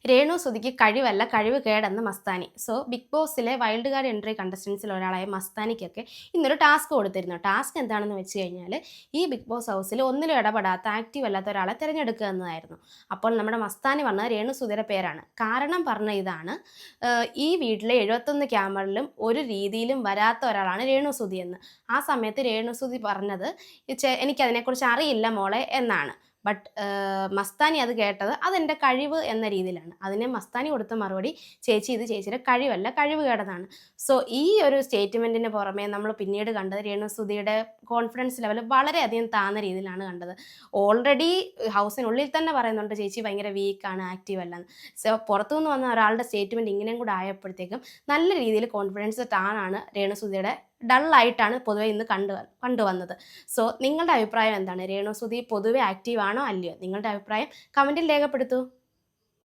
രേണു സുധിക്ക് കഴിവല്ല കഴിവ് കേടെന്ന് മസ്താനി. സോ ബിഗ് ബോസിലെ വൈൽഡ് കാർഡ് എൻട്രി കണ്ടസ്റ്റൻസിൽ ഒരാളായ മസ്താനിക്കൊക്കെ ഇന്നൊരു ടാസ്ക് കൊടുത്തിരുന്നു. ടാസ്ക് എന്താണെന്ന് വെച്ച് കഴിഞ്ഞാൽ ഈ ബിഗ് ബോസ് ഹൗസിൽ ഒന്നിലും ഇടപെടാത്ത ആക്റ്റീവ് അല്ലാത്ത ഒരാളെ തിരഞ്ഞെടുക്കുക എന്നതായിരുന്നു. അപ്പോൾ നമ്മുടെ മസ്താനി പറഞ്ഞ രേണു സുധിയുടെ പേരാണ്. കാരണം പറഞ്ഞ ഇതാണ്, ഈ വീട്ടിലെ 71 ക്യാമറയിലും ഒരു രീതിയിലും വരാത്ത ഒരാളാണ് രേണു സുധി എന്ന്. ആ സമയത്ത് രേണു സുധി പറഞ്ഞത് എനിക്കതിനെക്കുറിച്ച് അറിയില്ല മോളെ എന്നാണ്. ബട്ട് മസ്താനി അത് കേട്ടത് അതെൻ്റെ കഴിവ് എന്ന രീതിയിലാണ്. അതിന് മസ്താനി കൊടുത്ത മറുപടി, ചേച്ചി ഇത് ചേച്ചിയുടെ കഴിവല്ല കഴിവ് കേടതാണ്. സോ ഈ ഒരു സ്റ്റേറ്റ്മെൻറ്റിന് പുറമെ നമ്മൾ പിന്നീട് കണ്ടത് രേണുസുധിയുടെ കോൺഫിഡൻസ് ലെവൽ വളരെയധികം താഴ്ന്ന രീതിയിലാണ് കണ്ടത്. ഓൾറെഡി ഹൗസിനുള്ളിൽ തന്നെ പറയുന്നുണ്ട് ചേച്ചി ഭയങ്കര വീക്കാണ്, ആക്റ്റീവ് അല്ലെന്ന്. സോ പുറത്തുനിന്ന് വന്ന ഒരാളുടെ സ്റ്റേറ്റ്മെൻറ്റ് ഇങ്ങനെയും കൂടെ ആയപ്പോഴത്തേക്കും നല്ല രീതിയിൽ കോൺഫിഡൻസ് താണാണ് രേണുസുധിയുടെ. ഡള്ളായിട്ടാണ് പൊതുവെ ഇന്ന് കണ്ടുവന്നത്. സോ നിങ്ങളുടെ അഭിപ്രായം എന്താണ്? രേണു സുധി പൊതുവെ ആക്റ്റീവ് ആണോ അല്ലയോ? നിങ്ങളുടെ അഭിപ്രായം കമൻറ്റിൽ രേഖപ്പെടുത്തൂ.